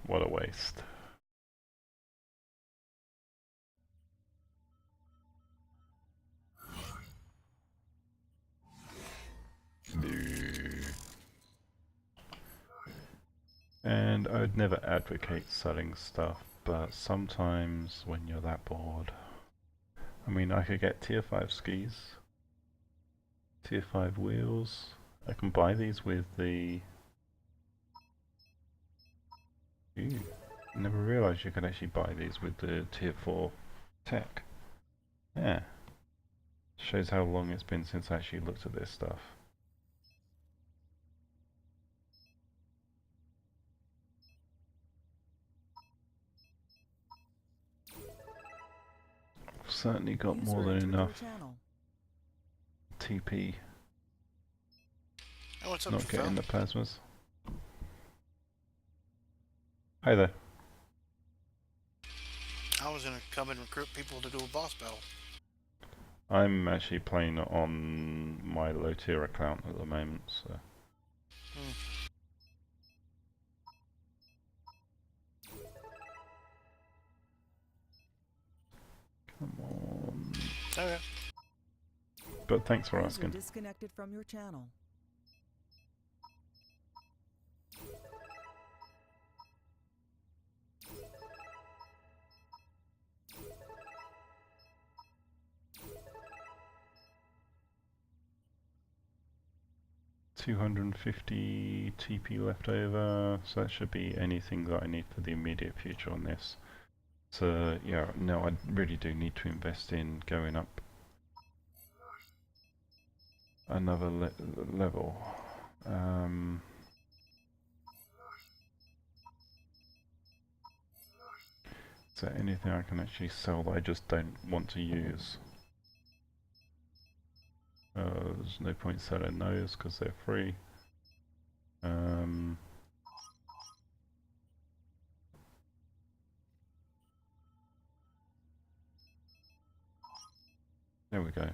What a waste. And I'd never advocate selling stuff, but sometimes when you're that bored, I mean, I could get tier 5 skis, tier 5 wheels. I can buy these with the... Ooh, never realised you could actually buy these with the tier 4 tech. Yeah. Shows how long it's been since I actually looked at this stuff. I've certainly got more than enough TP. Hey, what's up, Not getting Phil? the plasmas. Hi there. I was gonna come and recruit people to do a boss battle. I'm actually playing on my low tier account at the moment, so... Hmm. Come on. Okay. But thanks for asking. Disconnected from your channel. $250 TP left over, so that should be anything that I need for the immediate future on this. So yeah, no, I really do need to invest in going up another level. Is there anything I can actually sell that I just don't want to use? There's no point selling those because they're free. There we go.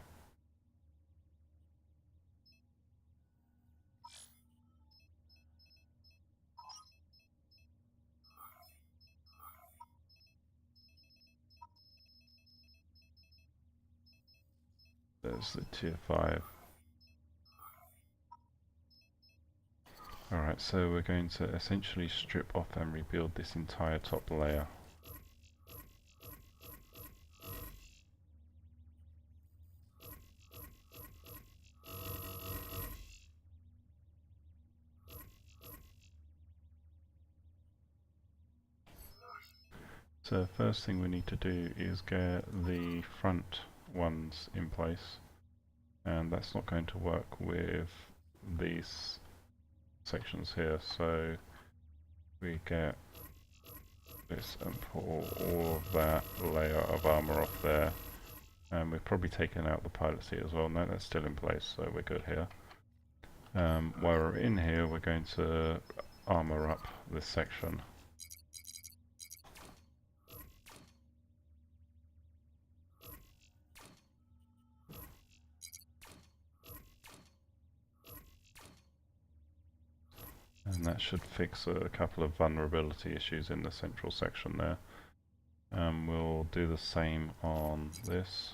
There's the tier 5. Alright, so we're going to essentially strip off and rebuild this entire top layer. So first thing we need to do is get the front ones in place, and that's not going to work with these sections here, so we get this and pull all of that layer of armor off there, and we've probably taken out the pilot seat as well. No, that's still in place, so we're good here. While we're in here, we're going to armor up this section. And that should fix a couple of vulnerability issues in the central section there. We'll do the same on this.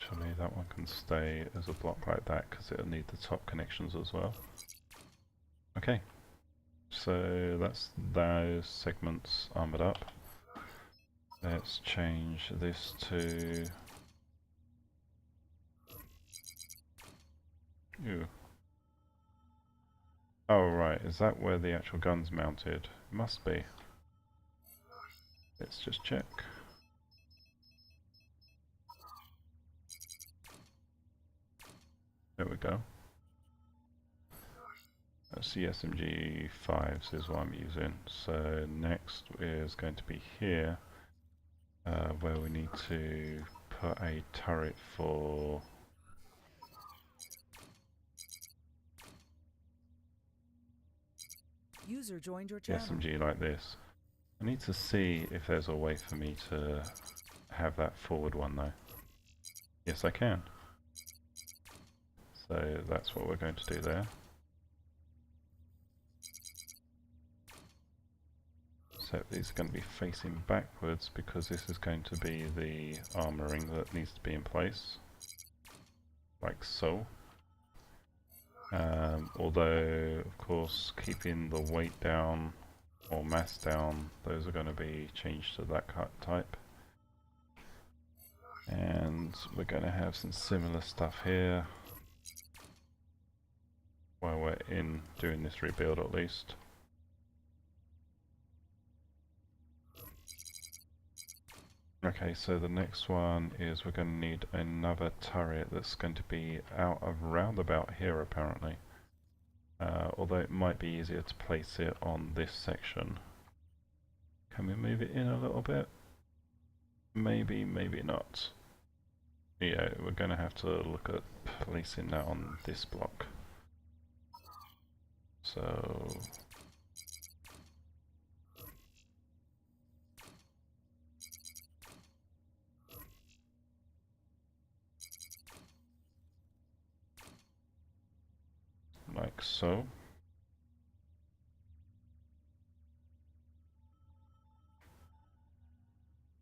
Actually, that one can stay as a block like that because it'll need the top connections as well. Okay, so that's those segments armored up. Let's change this to... Ooh. Oh right, is that where the actual gun's mounted? It must be. Let's just check. There we go. That's the SMG 5s is what I'm using. So next is going to be here, where we need to put a turret for User joined your the channel. SMG like this. I need to see if there's a way for me to have that forward one though. Yes, I can. So that's what we're going to do there. So these are going to be facing backwards because this is going to be the armouring that needs to be in place. Like so. Although, of course, keeping the weight down or mass down, those are going to be changed to that type. And we're going to have some similar stuff here while we're in doing this rebuild at least. Okay, so the next one is we're going to need another turret that's going to be out of round about here apparently. Although it might be easier to place it on this section. Can we move it in a little bit? Maybe, maybe not. Yeah, we're going to have to look at placing that on this block. So like so.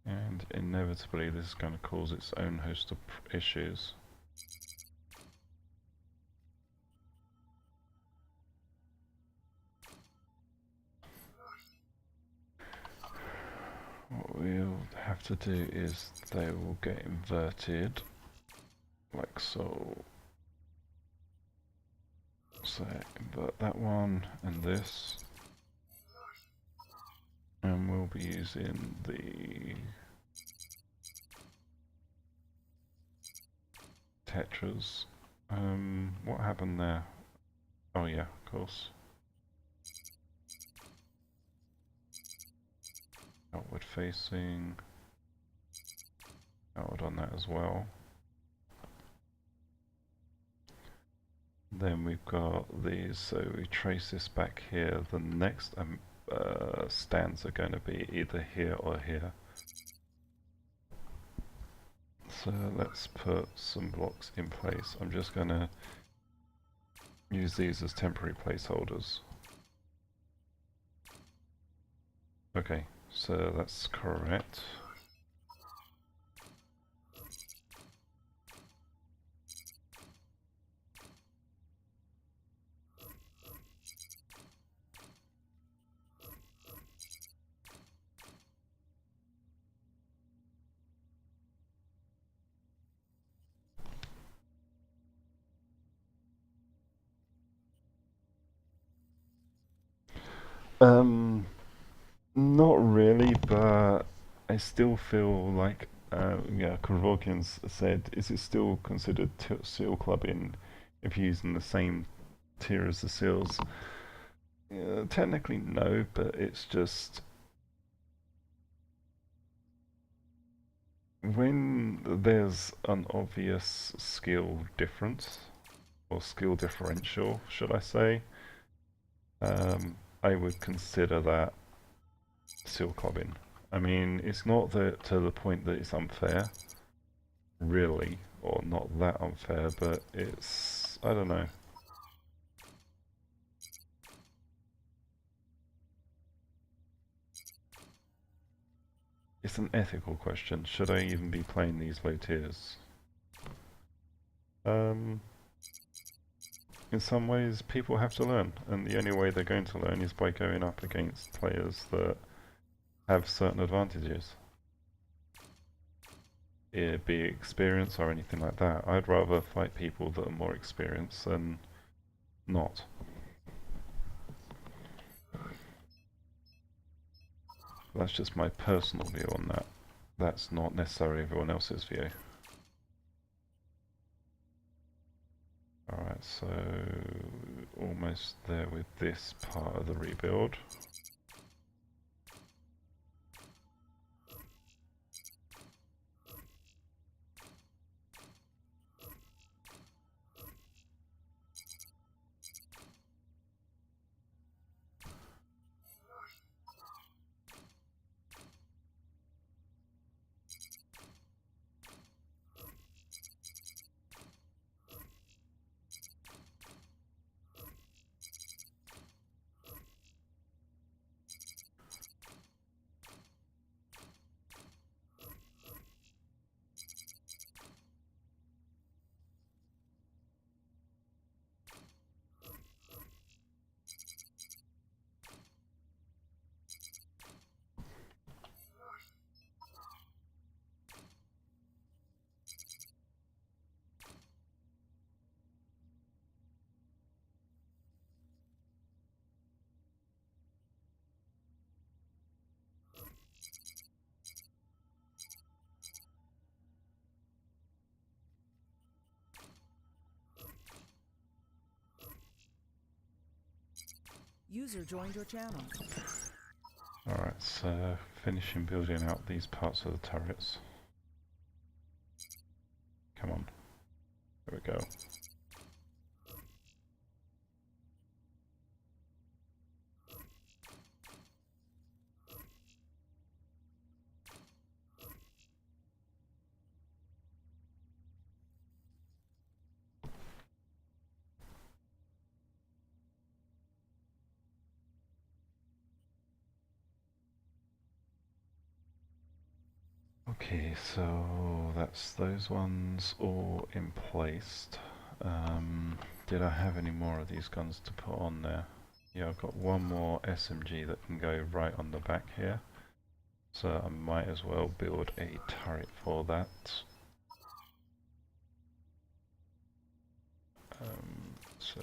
And inevitably this is going to cause its own host of issues. What we'll have to do is they will get inverted like so. So invert that one and this. And we'll be using the Tetras. What happened there? Oh yeah, of course. Outward facing. Outward on that as well. Then we've got these, so we trace this back here. The next stands are going to be either here or here. So let's put some blocks in place. I'm just going to use these as temporary placeholders. Okay, so that's correct. Not really, but I still feel like, yeah, Kevorkian's said, is it still considered seal clubbing if you're using the same tier as the seals? Technically no, but it's just when there's an obvious skill difference, or skill differential, should I say, I would consider that seal clubbing. I mean, it's not that to the point that it's unfair, really, or not that unfair, but it's, I don't know. It's an ethical question. Should I even be playing these low tiers? In some ways, people have to learn, and the only way they're going to learn is by going up against players that have certain advantages. Be it experience or anything like that. I'd rather fight people that are more experienced than not. That's just my personal view on that. That's not necessarily everyone else's view. Alright, so almost there with this part of the rebuild. User joined your channel. Alright, so finishing building out these parts of the turrets. Come on. There we go. Okay, so that's those ones all in place. Did I have any more of these guns to put on there? Yeah, I've got one more SMG that can go right on the back here. So I might as well build a turret for that. So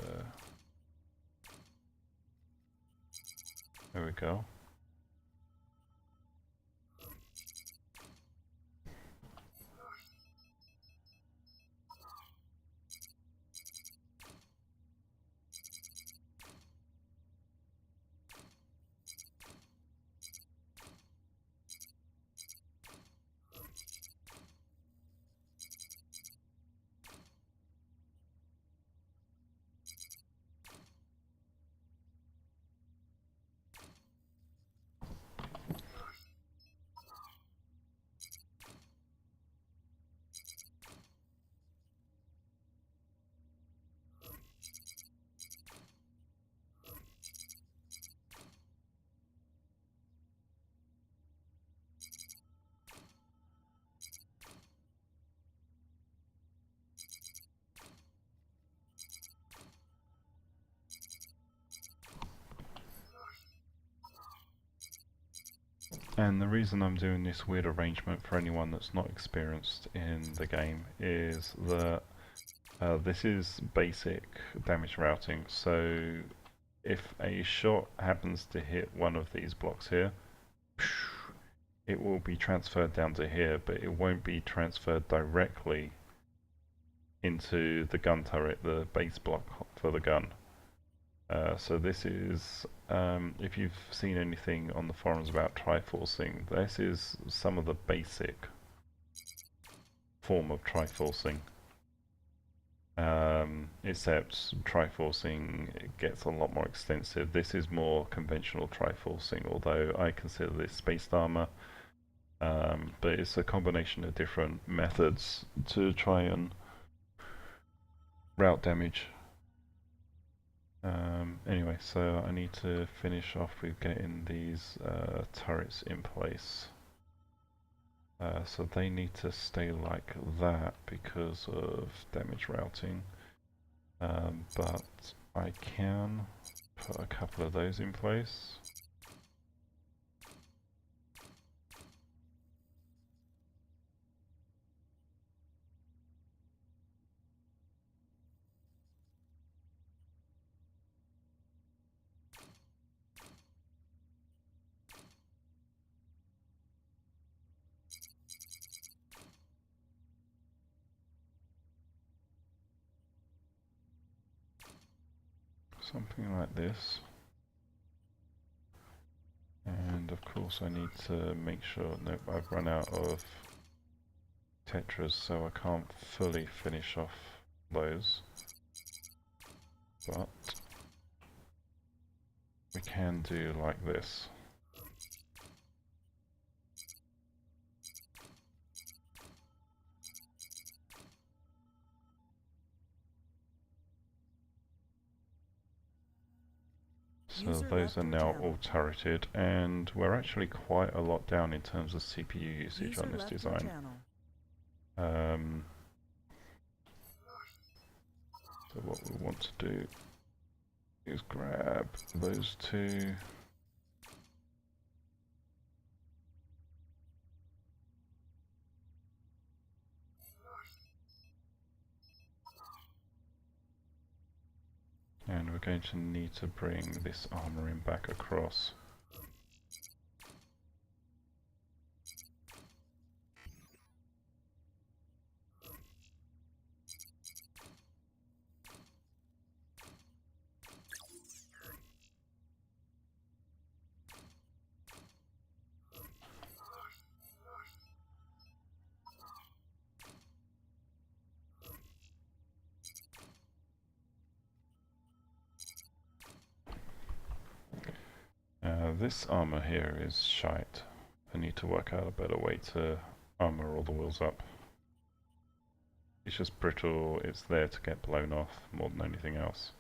there we go. And the reason I'm doing this weird arrangement for anyone that's not experienced in the game is that this is basic damage routing. So if a shot happens to hit one of these blocks here, it will be transferred down to here, but it won't be transferred directly into the gun turret, the base block for the gun. So this is, if you've seen anything on the forums about triforcing, this is some of the basic form of triforcing. Except triforcing gets a lot more extensive. This is more conventional triforcing, although I consider this spaced armor. But it's a combination of different methods to try and route damage. Anyway, so I need to finish off with getting these turrets in place. So they need to stay like that because of damage routing. But I can put a couple of those in place. something like this. And of course I need to make sure, nope, I've run out of tetras, so I can't fully finish off those. But we can do like this. So those are now all turreted, and we're actually quite a lot down in terms of CPU usage on this design. So what we want to do is grab those two. And we're going to need to bring this armouring back across. This armour here is shite. I need to work out a better way to armour all the wheels up. It's just brittle, it's there to get blown off more than anything else.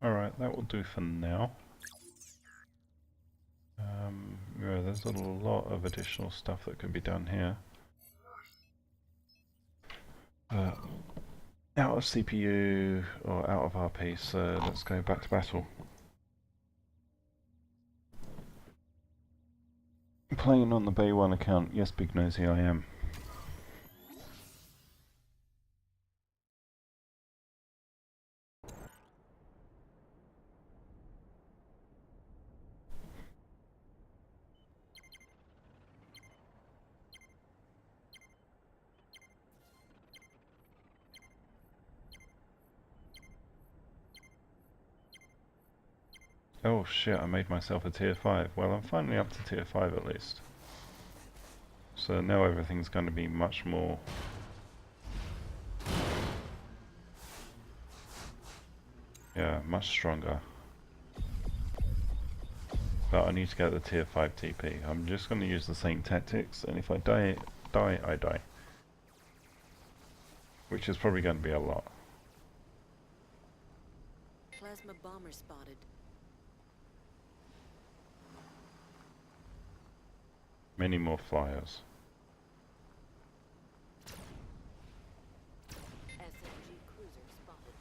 Alright, that will do for now. Yeah, there's a lot of additional stuff that can be done here. Out of CPU or out of RP, so let's go back to battle. Playing on the Bay 1 account, yes, Big Nosy, I am. Oh shit, I made myself a tier 5. Well, I'm finally up to tier 5 at least. So now everything's going to be much more... yeah, much stronger. But I need to get the tier 5 TP. I'm just going to use the same tactics, and if I die, I die. Which is probably going to be a lot. Plasma bomber spotted. Many more flyers. SMG cruiser spotted.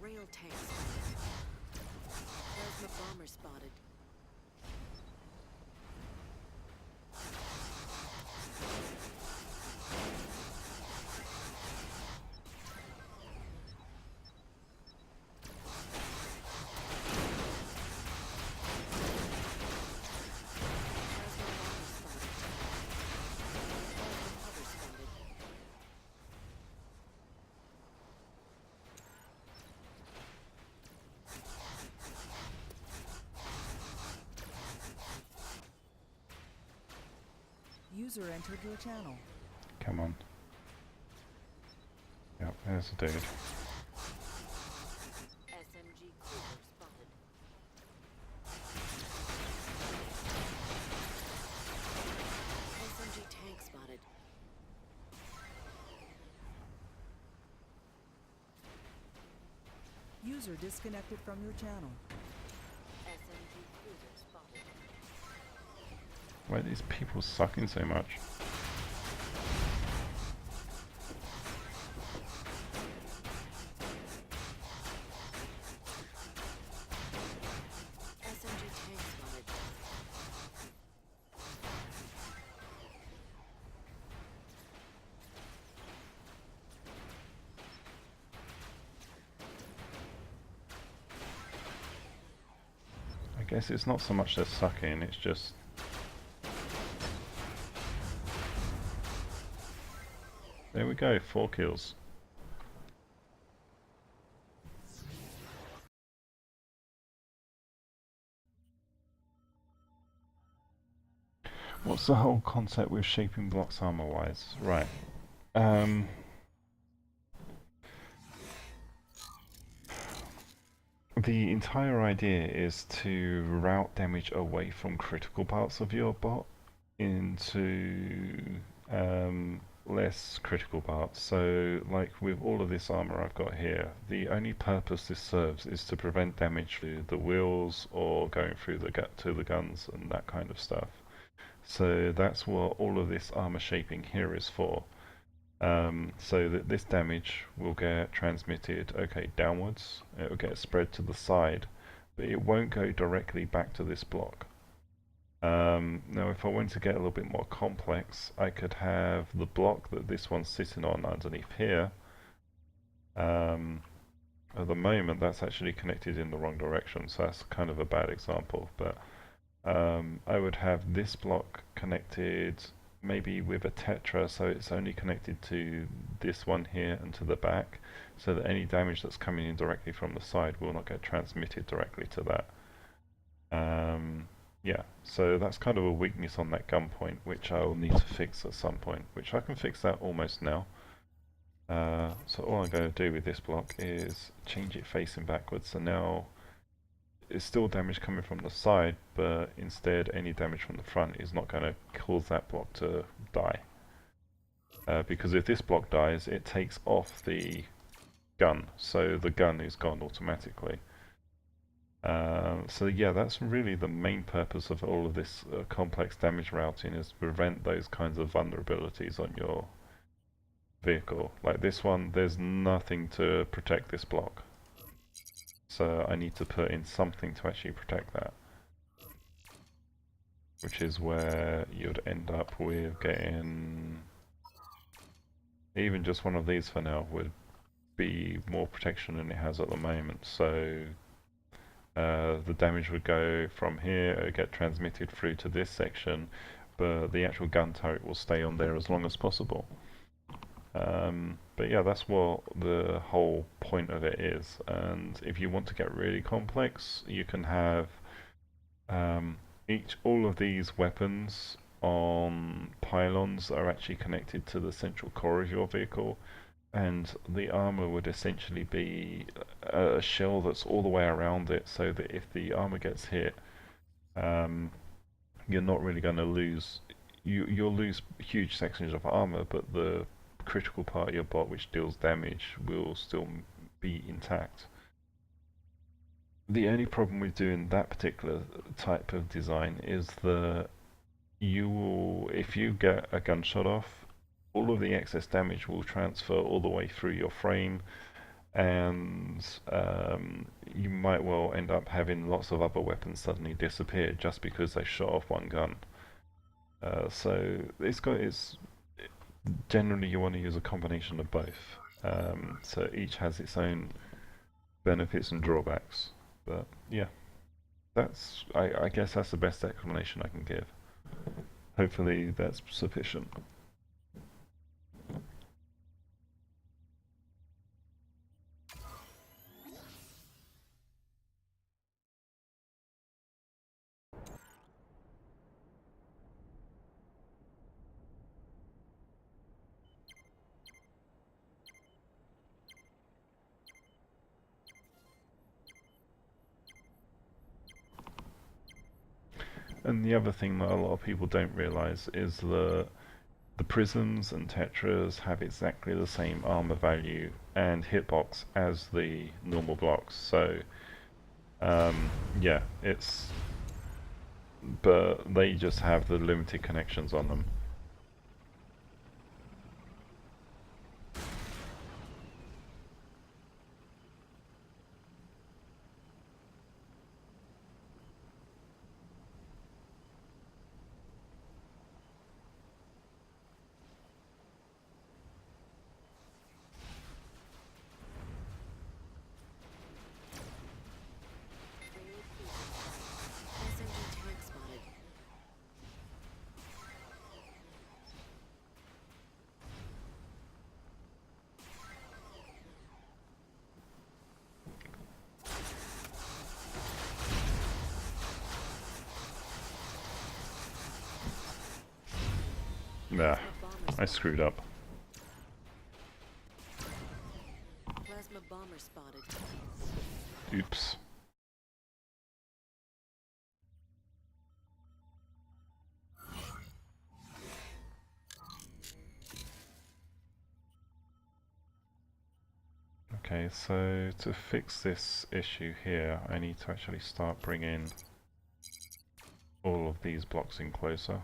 Rail tank spotted. Plasma bomber spotted. User entered your channel. Come on. Yep, there's a dude. SMG cruiser spotted. SMG tank spotted. User disconnected from your channel. SMG cruiser spotted. Why are these people sucking so much? SMG tank spotted. I guess it's not so much they're sucking, it's just... There we go, 4 kills. What's the whole concept with shaping blocks armor-wise? Right. The entire idea is to route damage away from critical parts of your bot into less critical parts. So, like with all of this armor I've got here, the only purpose this serves is to prevent damage to the wheels or going through the to the guns and that kind of stuff. So that's what all of this armor shaping here is for. So that this damage will get transmitted, okay, downwards, it will get spread to the side, but it won't go directly back to this block. Now if I want to get a little bit more complex, I could have the block that this one's sitting on underneath here. At the moment that's actually connected in the wrong direction, so that's kind of a bad example, but I would have this block connected maybe with a tetra, so it's only connected to this one here and to the back, so that any damage that's coming in directly from the side will not get transmitted directly to that. Yeah, so that's kind of a weakness on that gun point, which I'll need to fix at some point, which I can fix that almost now. So all I'm going to do with this block is change it facing backwards, so now it's still damage coming from the side, but instead any damage from the front is not going to cause that block to die. Because if this block dies, it takes off the gun, so the gun is gone automatically. So yeah, that's really the main purpose of all of this complex damage routing, is to prevent those kinds of vulnerabilities on your vehicle. Like this one, there's nothing to protect this block. So I need to put in something to actually protect that. Which is where you'd end up with getting... Even just one of these for now would be more protection than it has at the moment. So the damage would go from here, it would get transmitted through to this section, but the actual gun turret will stay on there as long as possible. But yeah, that's what the whole point of it is. And if you want to get really complex, you can have all of these weapons on pylons are actually connected to the central core of your vehicle, and the armor would essentially be a shell that's all the way around it, so that if the armor gets hit, you're not really going to lose. You'll lose huge sections of armor, but the critical part of your bot which deals damage will still be intact. The only problem with doing that particular type of design is that if you get a gunshot off, all of the excess damage will transfer all the way through your frame, and you might well end up having lots of other weapons suddenly disappear just because they shot off one gun. So generally you want to use a combination of both. So each has its own benefits and drawbacks. But yeah, I guess that's the best explanation I can give. Hopefully that's sufficient. And the other thing that a lot of people don't realize is the prisms and tetras have exactly the same armor value and hitbox as the normal blocks. So yeah, but they just have the limited connections on them. SMG tank spotted. Nah, I screwed up. Plasma bomber spotted. Oops. Okay, so to fix this issue here, I need to actually start bringing all of these blocks in closer.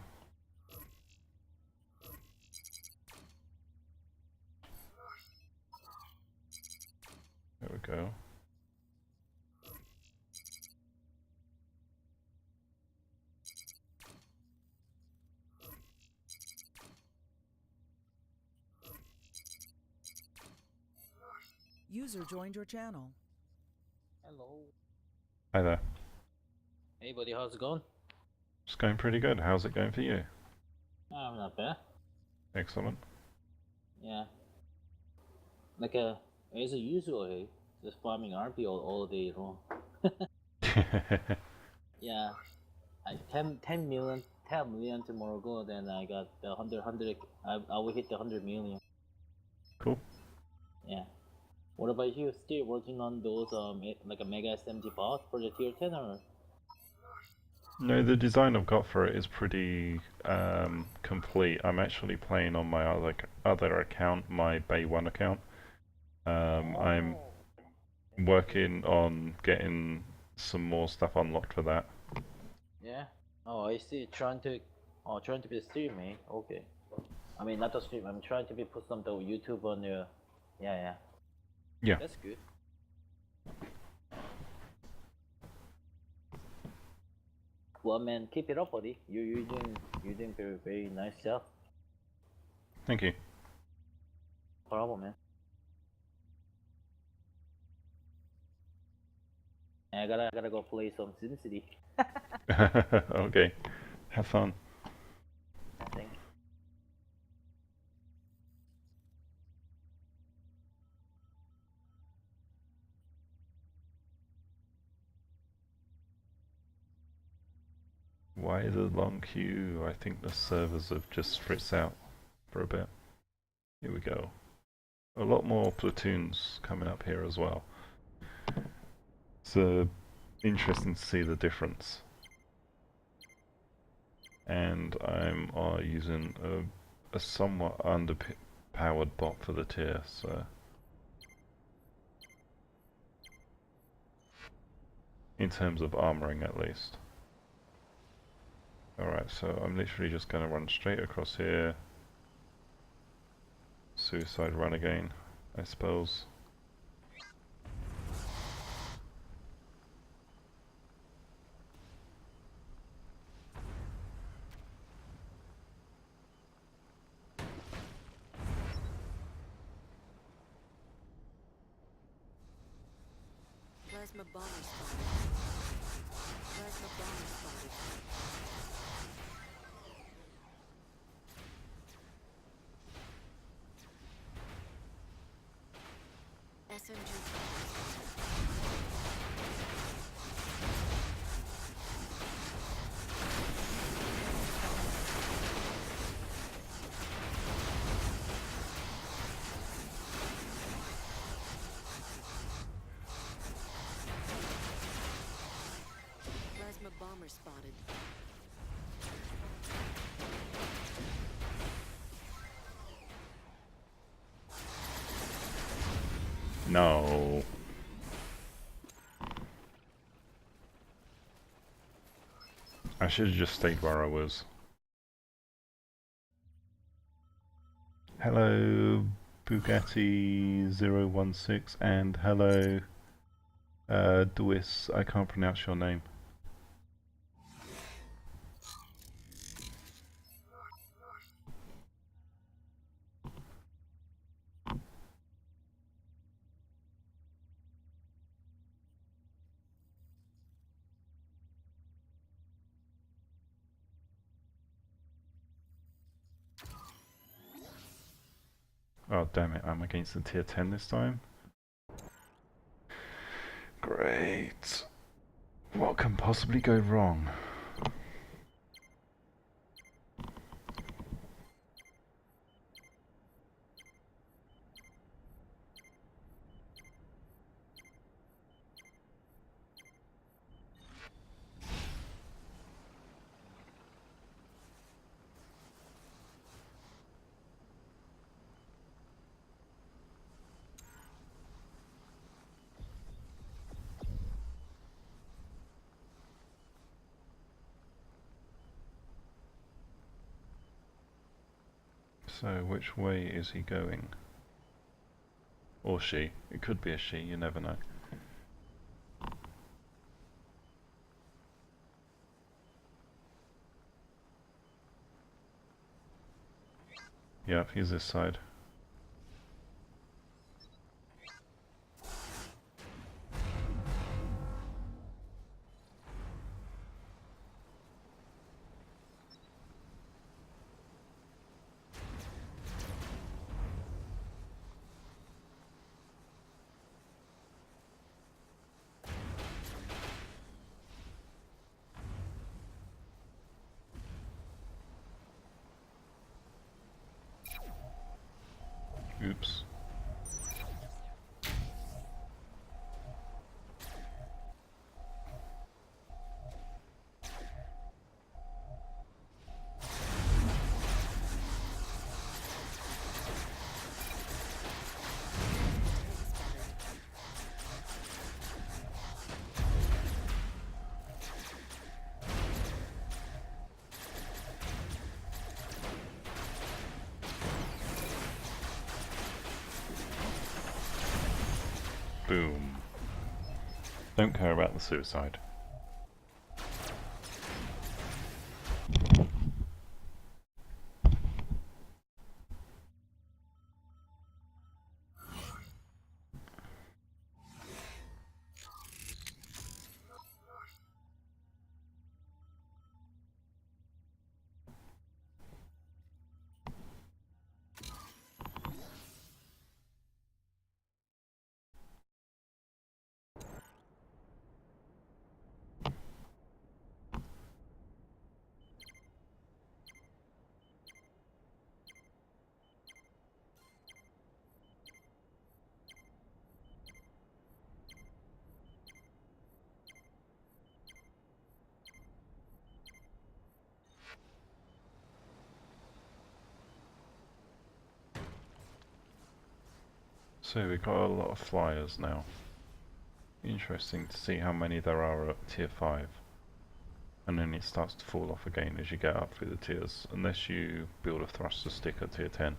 There we go. User joined your channel. Hello. Hi there. Hey buddy, how's it going? It's going pretty good. How's it going for you? I'm not bad. Excellent. Yeah. Like as usual, hey, just farming RP all day long. Yeah. 10 million tomorrow go, then I got the 100, I will hit the 100 million. Cool. Yeah. What about you? Still working on those like a mega SMG bot for the tier 10 or? No, the design I've got for it is pretty complete. I'm actually playing on my other account, my Bay 1 account. I'm working on getting some more stuff unlocked for that. Yeah. Oh, I see. Trying to be a stream, eh? Okay. I mean, not a stream. I'm trying to be put some the YouTube on your. Yeah. Yeah. That's good. Well, man, keep it up, buddy. You're doing very nice job. Thank you. No problem, man. I gotta go play some SimCity. Okay. Have fun. I think. Why the long queue? I think the servers have just fritzed out for a bit. Here we go. A lot more platoons coming up here as well. It's interesting to see the difference. And I'm using a somewhat underpowered bot for the tier, so... in terms of armoring at least. Alright, so I'm literally just going to run straight across here. Suicide run again, I suppose. Plasma bomber spotted. Plasma bomber spotted. SMG Plasma bomber spotted. No. I should have just stayed where I was. Hello, Bugatti016, and hello, Duis. I can't pronounce your name. Oh damn it, I'm against the tier 10 this time. Great. What can possibly go wrong? So which way is he going? Or she. It could be a she, you never know. Yep, he's this side. Oops. Boom. Don't care about the suicide. So we've got a lot of flyers now. Interesting to see how many there are at tier 5. And then it starts to fall off again as you get up through the tiers, unless you build a thruster stick at tier 10.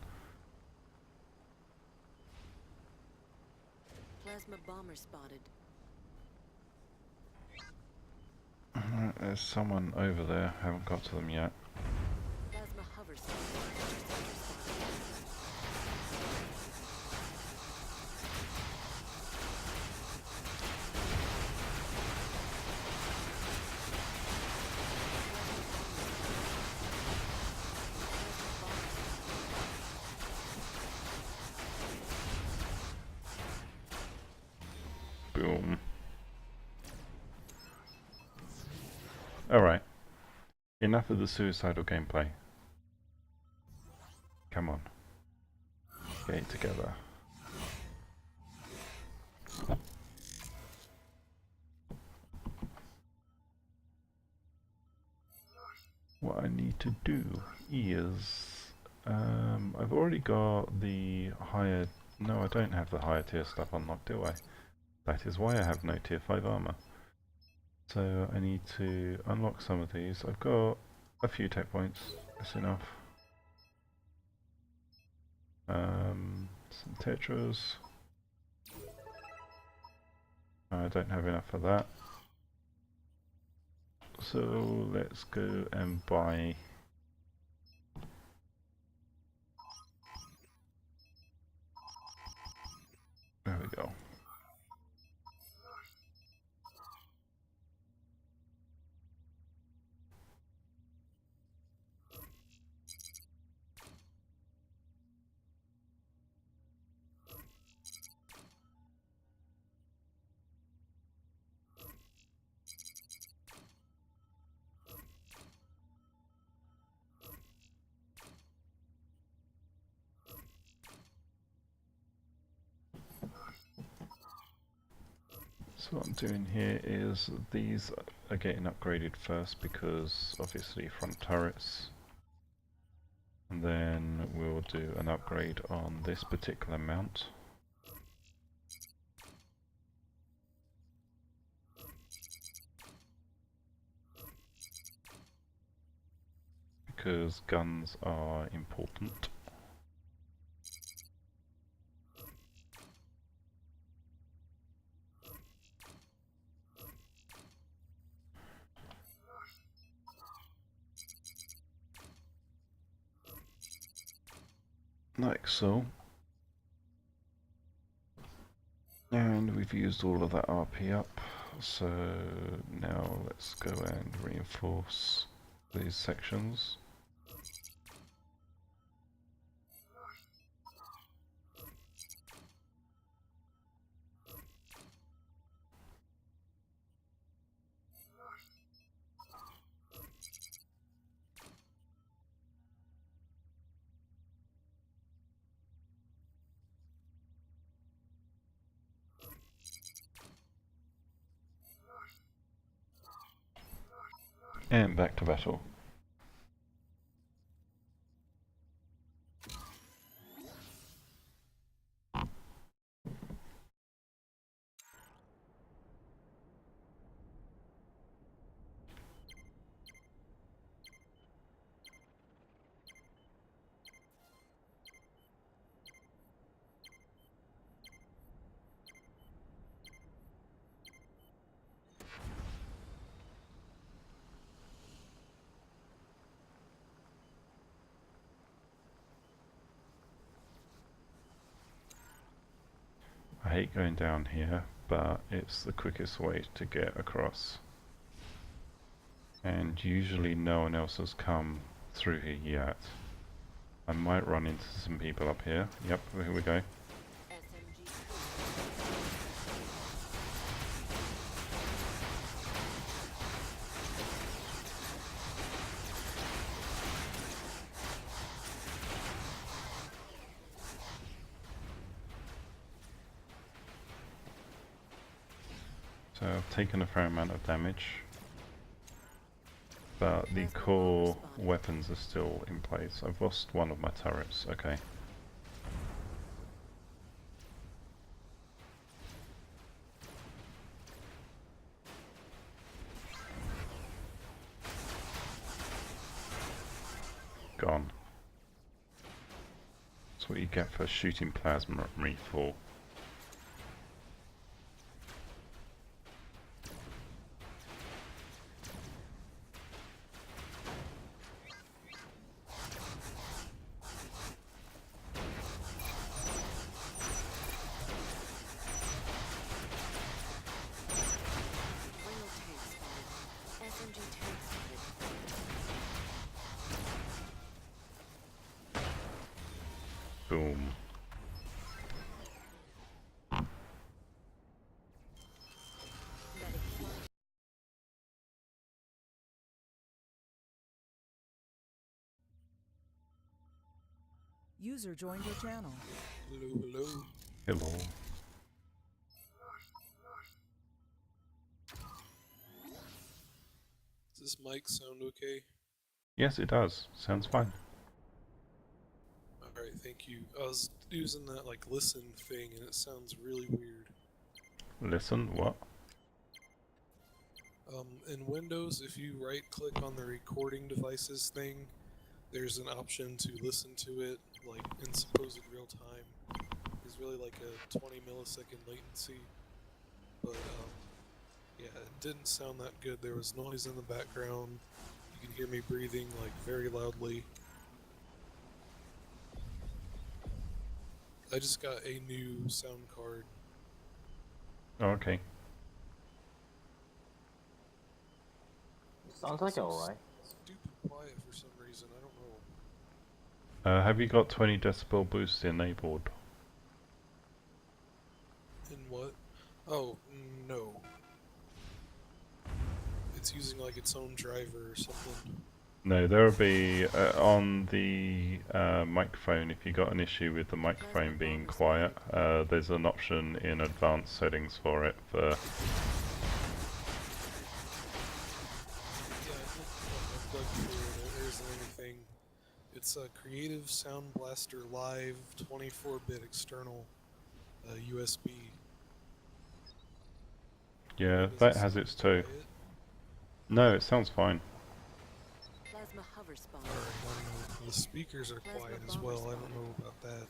Plasma bomber spotted. There's someone over there, haven't got to them yet. Plasma hover spotted. Boom. Alright. Enough of the suicidal gameplay. Come on. Get it together. What I need to do is... I've already got the higher No, I don't have the higher tier stuff unlocked, do I? That is why I have no tier 5 armor. So I need to unlock some of these. I've got a few tech points, that's enough. Some tetras. I don't have enough for that. So let's go and buy there we go. So what I'm doing here is these are getting upgraded first because obviously front turrets, and then we'll do an upgrade on this particular mount. Because guns are important. Like so. And we've used all of that RP up, so now let's go and reinforce these sections. And back to battle. I hate going down here, but it's the quickest way to get across. And usually no one else has come through here yet. I might run into some people up here. Yep, here we go. SMG. So I've taken a fair amount of damage, but the core weapons are still in place. I've lost one of my turrets, okay. Gone. That's what you get for shooting plasma at me for. Rail tank spotted. SMG tank spotted. Boom. Medic flying. User joined your channel. Hello, hello. Hello. Does this mic sound okay? Yes, it does. Sounds fine. Alright, Alright, thank you. I was using that like listen thing and it sounds really weird. Listen, what? In Windows, if you right click on the recording devices thing, there's an option to listen to it like in supposed real time. It's really like a 20 millisecond latency. But yeah, it didn't sound that good. There was noise in the background. You can hear me breathing like very loudly. I just got a new sound card. Oh, okay. Sounds like So alright. Stupid quiet for some reason. I don't know. Have you got 20 decibel boost enabled? In what? Oh, no. It's using like its own driver or something. No, there'll be on the microphone. If you got an issue with the microphone being quiet, there's an option in advanced settings for it. For Yeah, I dug through it. There isn't anything. It's a Creative Sound Blaster Live 24-bit external USB. yeah, Does that it has sound its too. quiet? No, it sounds fine. Plasma hover spawn. Alright, I don't know. The speakers are quiet as well. I don't know about that.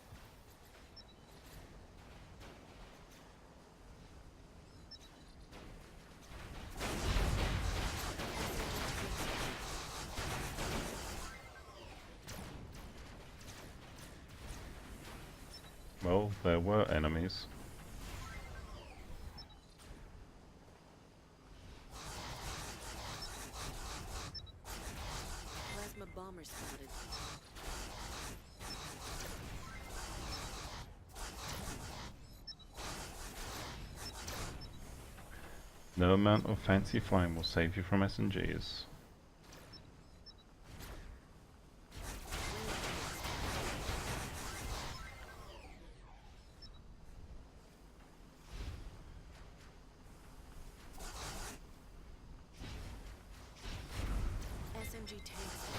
Well, there were enemies. Plasma bomber spotted. No amount of fancy flying will save you from SMGs. SMG tanks.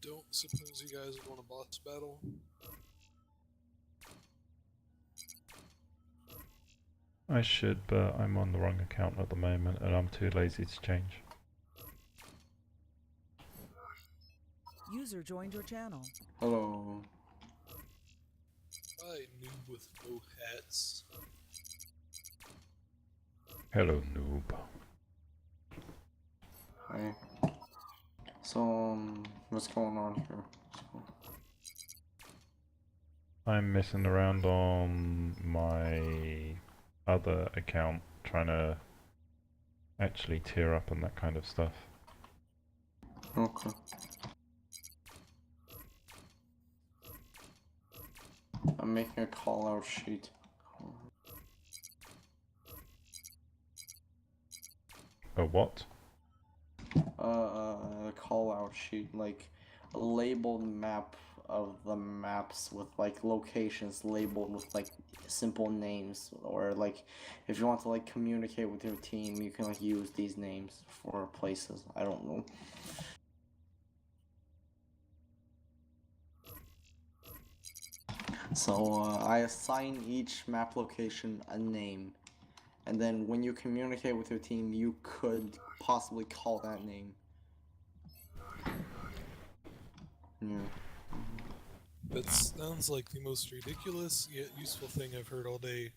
Don't suppose you guys would want a boss battle? I should, but I'm on the wrong account at the moment and I'm too lazy to change. User joined your channel. Hello. I noob with no hats. Hello, noob. Hi. So, what's going on here? So, I'm messing around on my other account, trying to actually tier up and that kind of stuff. okay. I'm making a call out sheet. A what? A call out sheet, like a labeled map of the maps with like locations labeled with like simple names, or like if you want to like communicate with your team, you can like use these names for places. I don't know. So I assign each map location a name, and then when you communicate with your team, you could possibly call that name. Yeah. That sounds like the most ridiculous yet useful thing I've heard all day.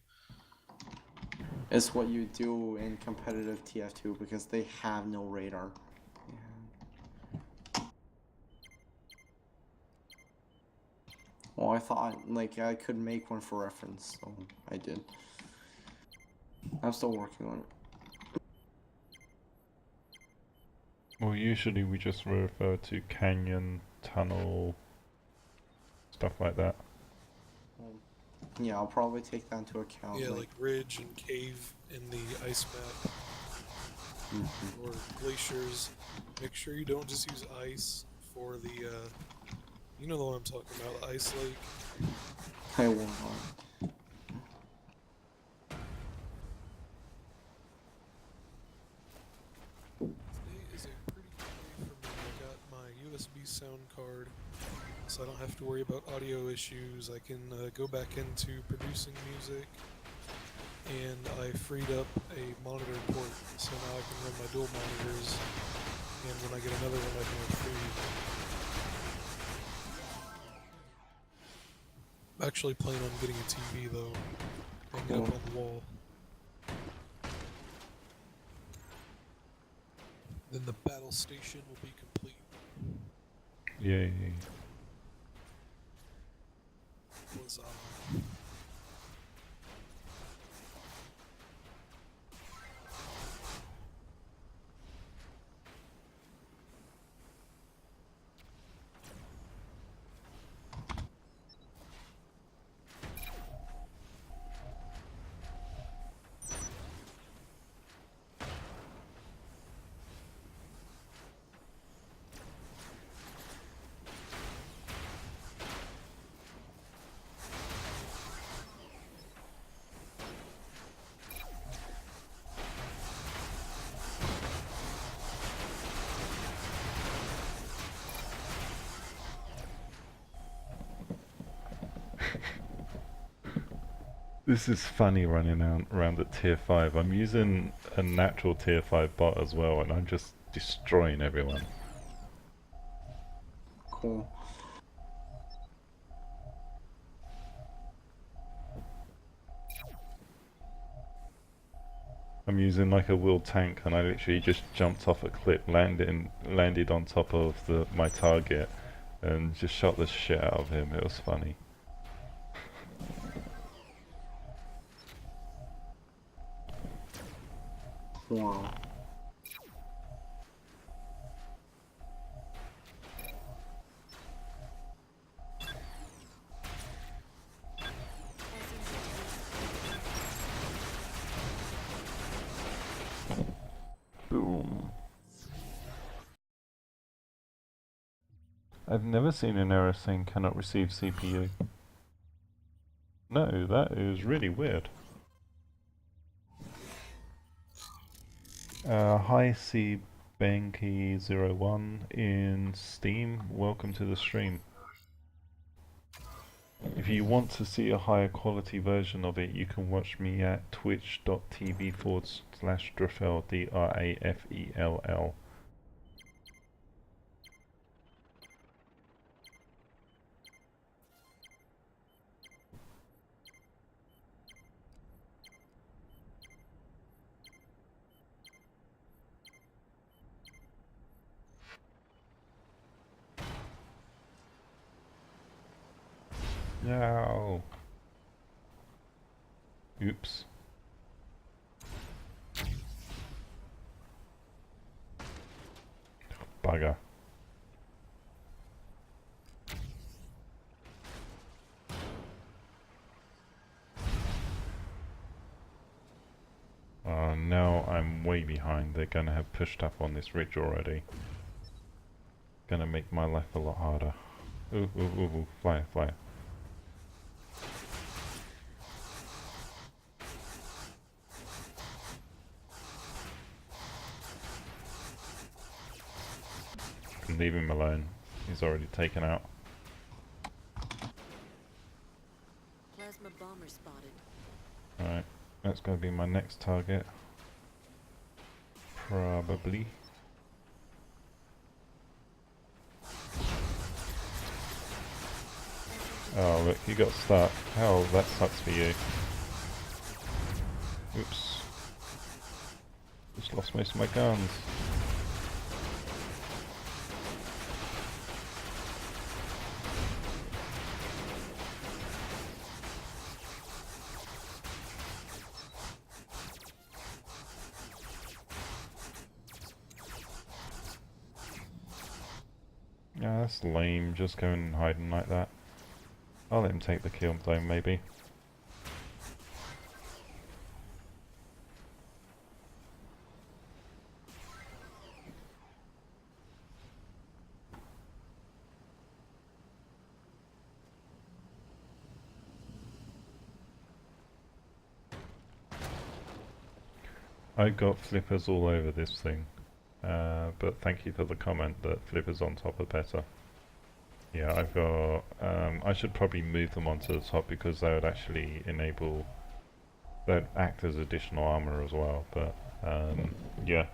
It's what you do in competitive TF2 because they have no radar. Yeah. Well, I thought like I could make one for reference, so I did. I'm still working on it. Well, usually we just refer to canyon, tunnel, stuff like that. Yeah, I'll probably take that into account. Yeah, like ridge and cave in the ice map. Or glaciers. Make sure you don't just use ice for the, you know the one I'm talking about, the ice lake. I will not. Today is a pretty good day for me. I got my USB sound card, so I don't have to worry about audio issues. I can go back into producing music, and I freed up a monitor port, so now I can run my dual monitors, and when I get another one I can have three. I'm actually planning on getting a TV though, hang it up on the wall. Then the battle station will be complete. Yay. Was This is funny running around at tier 5. I'm using a natural tier 5 bot as well, and I'm just destroying everyone. Cool. I'm using like a wheeled tank, and I literally just jumped off a cliff, landed on top of my target, and just shot the shit out of him. It was funny. Wow. Boom. I've never seen an error saying cannot receive CPU. No, that is really weird. Hi C Banky01 in Steam, welcome to the stream. If you want to see a higher quality version of it, you can watch me at twitch.tv/Drafel, Drafell. No. Oops. Bugger. Now I'm way behind. They're gonna have pushed up on this ridge already. Gonna make my life a lot harder. Ooh, ooh, ooh, ooh. Flyer, flyer. Can leave him alone. He's already taken out. Plasma bomber spotted. Alright, that's going to be my next target. Probably. Oh look, you got stuck. Hell, that sucks for you. Oops. Just lost most of my guns. Yeah, that's lame, just going and hiding like that. I'll let him take the kill though, maybe. I've got flippers all over this thing, but thank you for the comment that flippers on top are better. Yeah, I've got, I should probably move them onto the top because they would actually enable, they'd act as additional armor as well, but yeah.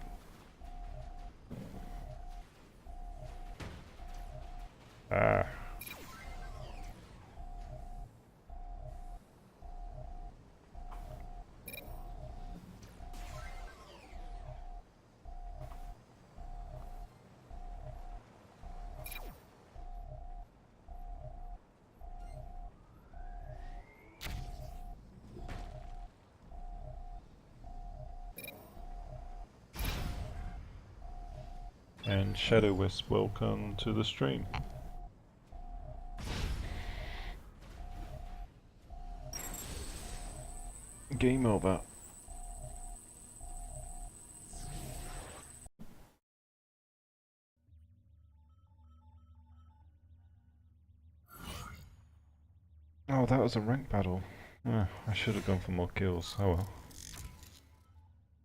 Ah. And Shadow Wisp, welcome to the stream. Game over. Oh, that was a rank battle. I should have gone for more kills. Oh well.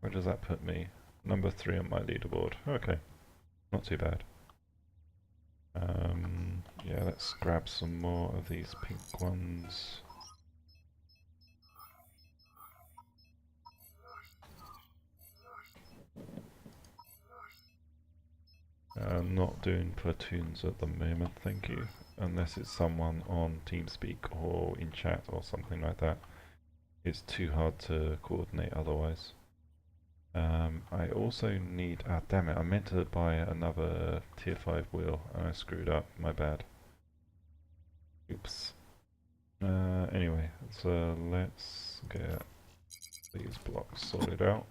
Where does that put me? Number 3 on my leaderboard. Okay. Not too bad. Yeah, let's grab some more of these pink ones. I'm not doing platoons at the moment, thank you. Unless it's someone on Teamspeak or in chat or something like that. It's too hard to coordinate otherwise. I also need... Ah, damn it, I meant to buy another tier 5 wheel and I screwed up, my bad. Oops. Anyway, so let's get these blocks sorted out.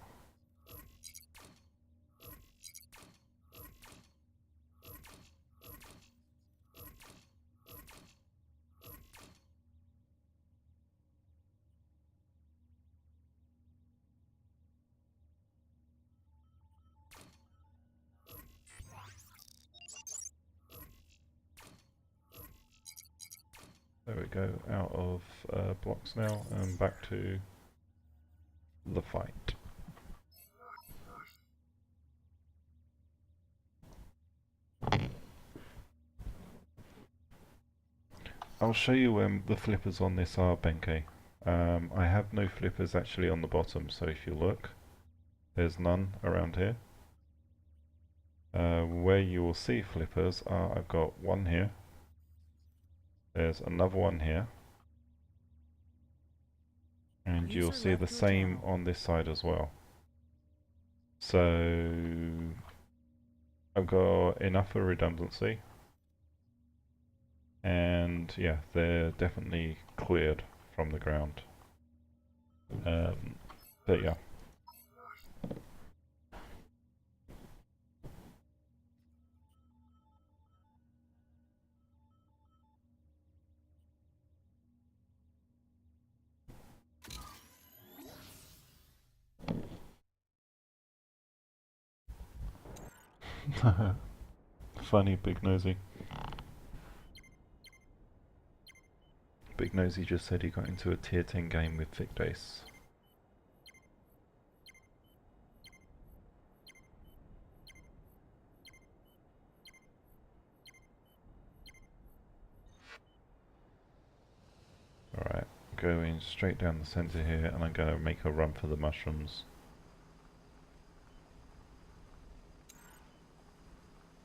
There we go, out of blocks now and back to the fight. I'll show you where the flippers on this are, Benkei. I have no flippers actually on the bottom, so if you look, there's none around here. Where you will see flippers are, I've got one here, there's another one here, and you'll see the same on this side as well. So I've got enough for redundancy, and yeah, they're definitely cleared from the ground. But yeah. Funny, big nosy. Big Nosy just said he got into a tier 10 game with Thick Dace. Alright, going straight down the centre here, and I'm going to make a run for the mushrooms.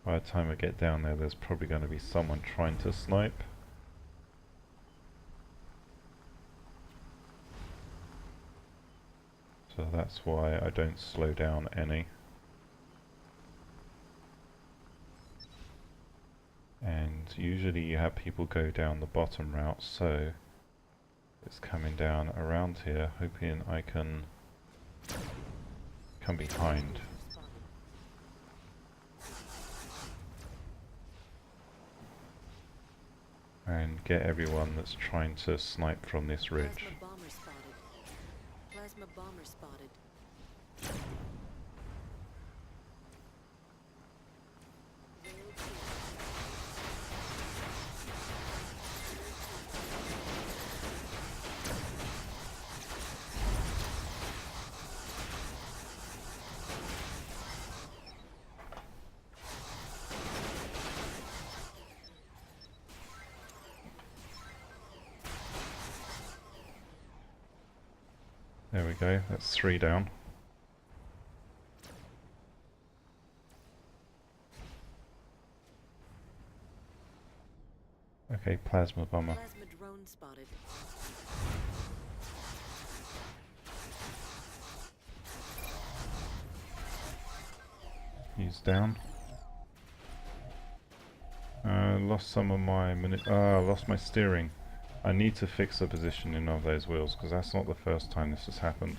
By the time I get down there, there's probably going to be someone trying to snipe. So that's why I don't slow down any. And usually you have people go down the bottom route, so it's coming down around here, hoping I can come behind. And get everyone that's trying to snipe from this ridge. Plasma bomber spotted. Plasma bomber spotted. There we go, that's 3 down. Okay, plasma bomber. Plasma drone spotted. He's down. Lost some of my lost my steering. I need to fix the positioning of those wheels, because that's not the first time this has happened.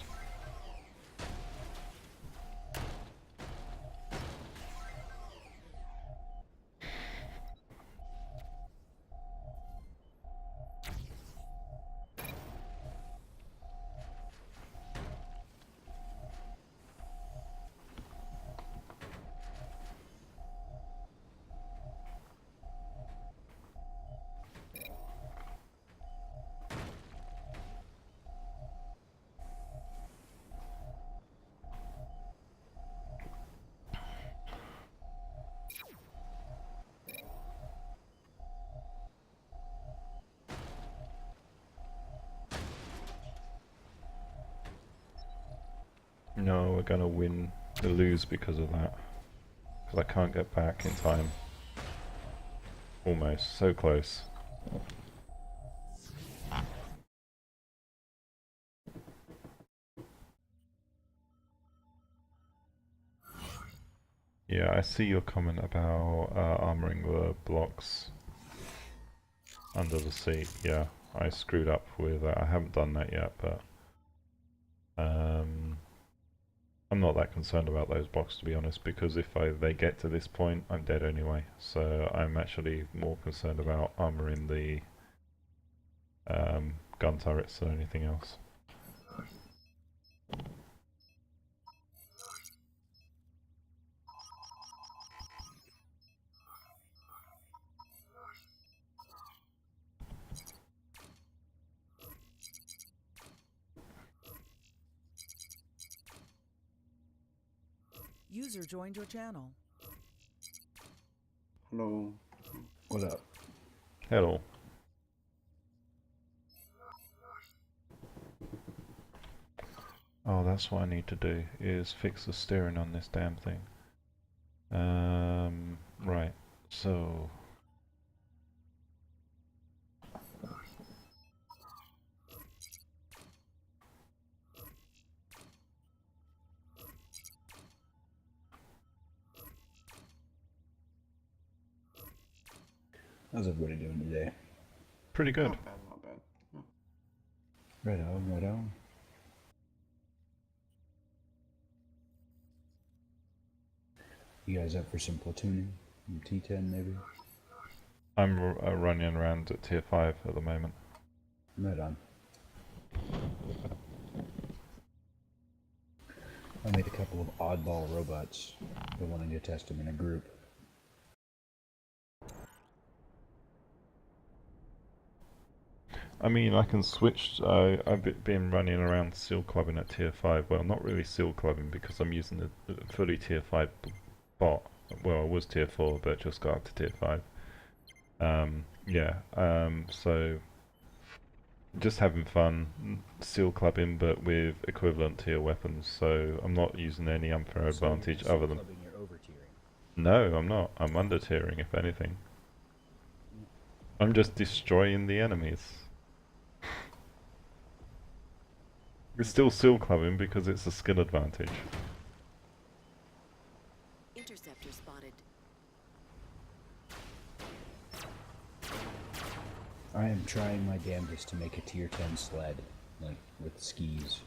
No, we're gonna lose because of that. Because I can't get back in time. Almost, so close. Yeah, I see your comment about armoring the blocks under the seat. Yeah, I screwed up with that. I haven't done that yet, but I'm not that concerned about those blocks, to be honest, because if they get to this point, I'm dead anyway. So I'm actually more concerned about armoring the gun turrets than anything else. User joined your channel. Hello. What up? Hello. Oh, that's what I need to do, is fix the steering on this damn thing. Right, so... How's everybody doing today? Pretty good. Not bad, not bad. Right on, right on. You guys up for some platooning? Some T10 maybe? I'm running around at tier 5 at the moment. Right on. I made a couple of oddball robots. Been wanting to test them in a group. I mean, I can switch. Been running around seal clubbing at tier 5. Well, not really seal clubbing because I'm using the fully tier 5 bot. Well, I was tier 4, but just got up to tier 5. So just having fun, seal clubbing, but with equivalent tier weapons. So I'm not using any unfair advantage other than. You're over tiering. No, I'm not. I'm under tiering, if anything. I'm just destroying the enemies. It's still seal clubbing because it's a skill advantage. Interceptor spotted. I am trying my damnedest to make a tier 10 sled, like with skis.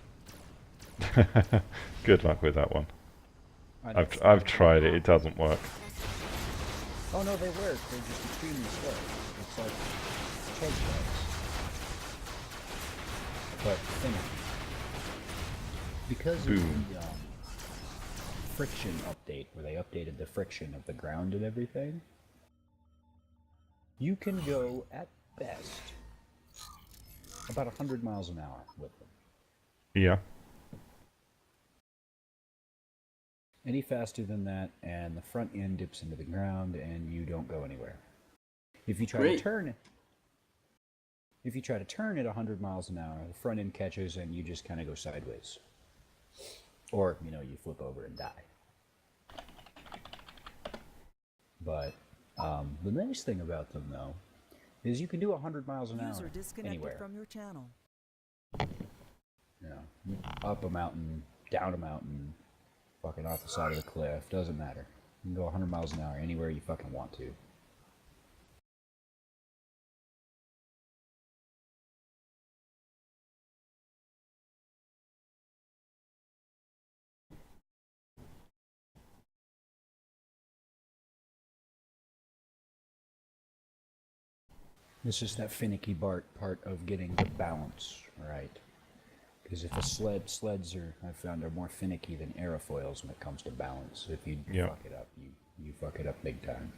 Good luck with that one. I've tried it. It doesn't work. Oh no, they work. They're just extremely slow. It's like choke legs, but thinner. Because Boom. of the friction update, where they updated the friction of the ground and everything, you can go at best about 100 miles an hour with them. Yeah. Any faster than that, and the front end dips into the ground, and you don't go anywhere. If you try to turn at 100 miles an hour, the front end catches, and you just kind of go sideways, or you flip over and die. But the nice thing about them, though, is you can do 100 miles an User hour disconnected anywhere. from your channel. Up a mountain, down a mountain, fucking off the side of the cliff, doesn't matter. You can go 100 miles an hour anywhere you fucking want to. It's just that finicky part of getting the balance right. Because if sleds are, I've found, are more finicky than aerofoils when it comes to balance. If you fuck it up, you fuck it up big time.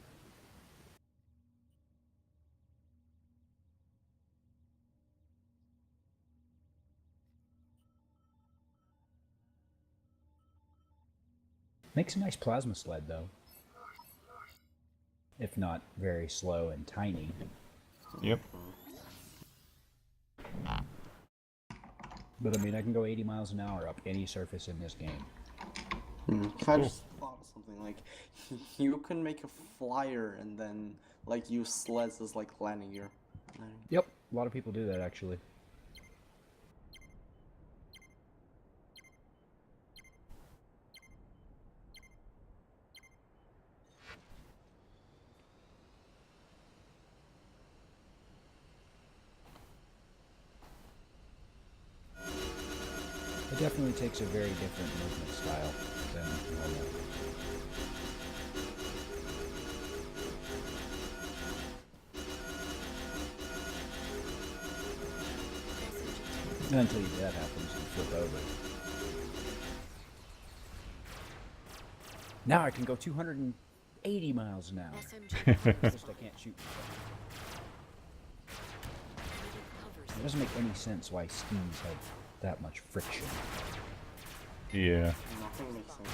Makes a nice plasma sled, though. If not very slow and tiny. Yep. But I mean, I can go 80 miles an hour up any surface in this game. I just thought of something like, you can make a flyer and then like use sleds as like landing gear. Yep, a lot of people do that actually. It definitely takes a very different movement style than normal. And until that happens, you flip over. Now I can go 280 miles an hour. It's just I can't shoot. It doesn't make any sense why skis have that much friction. Yeah. Nothing makes sense.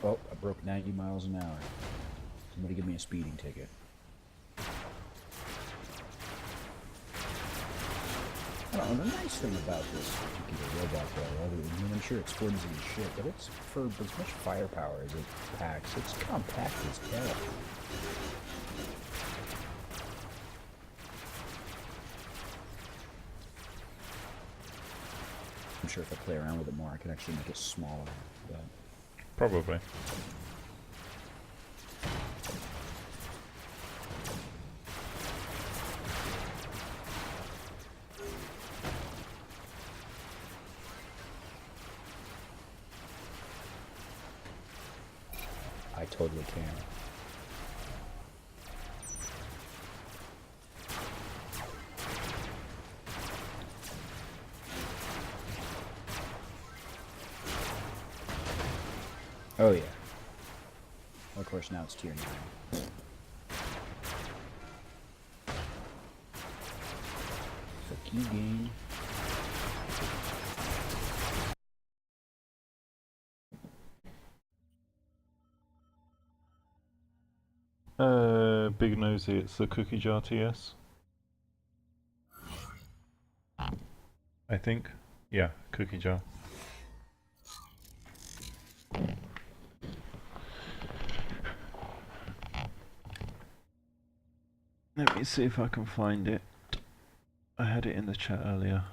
Oh, I broke 90 miles an hour. Somebody give me a speeding ticket. I don't know, the nice thing about this particular robot though, I'm sure it's flimsy as shit, but it's, for as much firepower as it packs, it's compact as hell. I'm sure if I play around with it more, I can actually make it smaller. But Probably. I totally can. Oh yeah. Of course now it's tier 9. key gain. Big Nosy, it's the cookie jar TS. I think. Yeah, cookie jar. Let me see if I can find it. I had it in the chat earlier.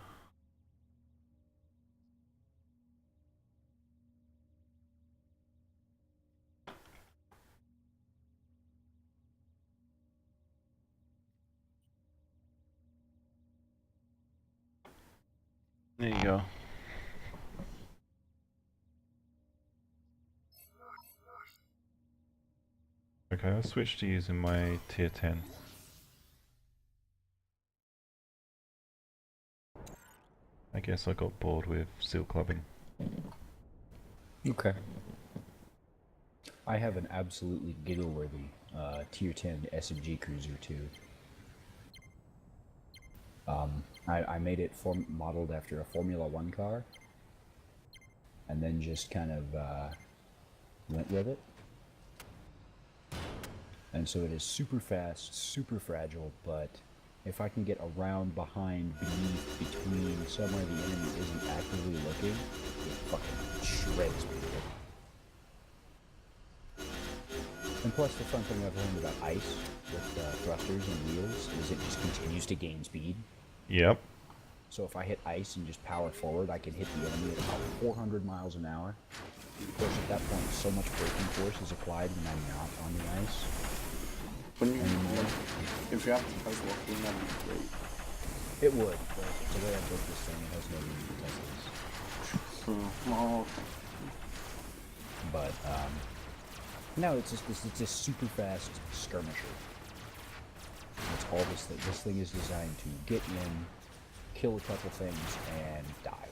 There you go. Okay, I'll switch to using my tier 10. I guess I got bored with Sealclubbing. Okay. I have an absolutely giggle-worthy tier 10 SMG cruiser too. I made it modeled after a Formula 1 car, and then just kind of went with it. And so it is super fast, super fragile, but if I can get around, behind, beneath, between, somewhere the enemy isn't actively looking, it fucking shreds people. And plus, the fun thing I've learned about ice with thrusters and wheels is it just continues to gain speed. Yep. So if I hit ice and just power forward, I can hit the enemy at about 400 miles an hour. Of course, at that point, so much braking force is applied when I'm not on the ice. When you, if you have to press looking, that'd be great. It would, but the way I built this thing, it has no need to test this. Oh, okay. But, no, it's just super fast skirmisher. That's all this thing. This thing is designed to get in, kill a couple things, and die.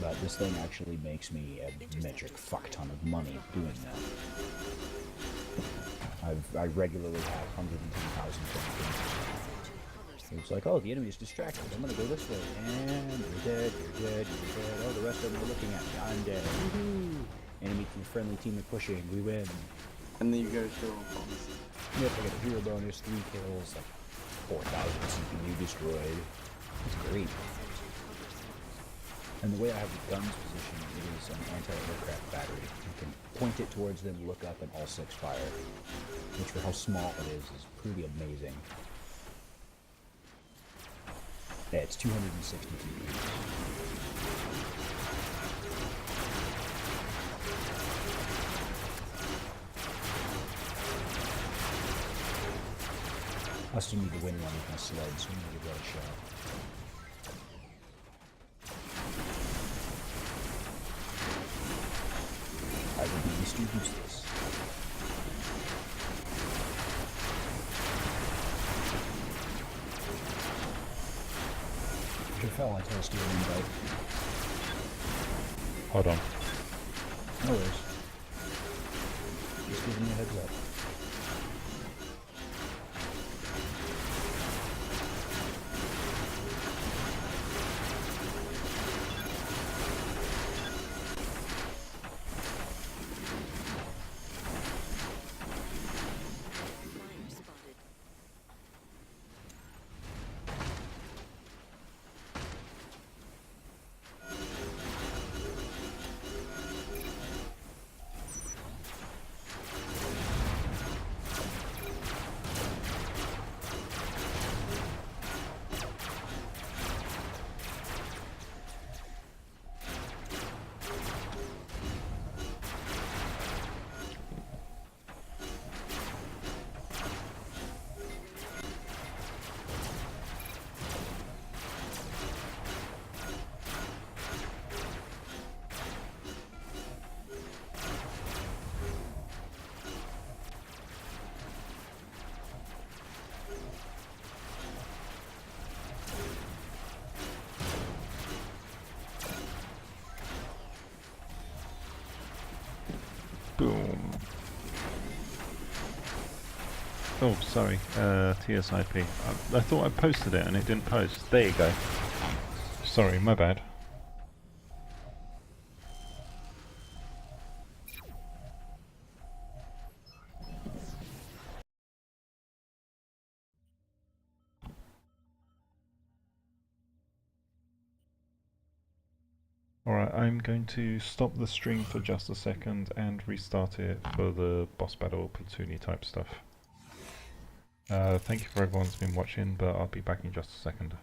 But this thing actually makes me a metric fuck ton of money doing that. I regularly have 110,000 points. It's like, oh, the enemy is distracted. I'm gonna go this way, and you're dead, you're dead, you're dead. Oh, the rest of them are looking at me. I'm dead. Woohoo! Enemy team, friendly team are pushing. We win. And then you get a hero bonus. Yep, I get a hero bonus, 3 kills, like 4,000 CPU destroyed. It's great. And the way I have the guns positioned, it is an anti-aircraft battery. You can point it towards them, look up, and all 6 fire. Which, for how small it is pretty amazing. Yeah, it's 260 TP. I still need to win one with my sled, so I'm gonna give that a shot. I will be Mr. Useless. If you fell, I toast you an invite. Hold on. No worries. Just giving you a heads up. Boom. Oh, sorry, TSIP. I thought I posted it and it didn't post. There you go. Sorry, my bad. Alright, I'm going to stop the stream for just a second and restart it for the boss battle platoony type stuff. Thank you for everyone who's been watching, but I'll be back in just a second.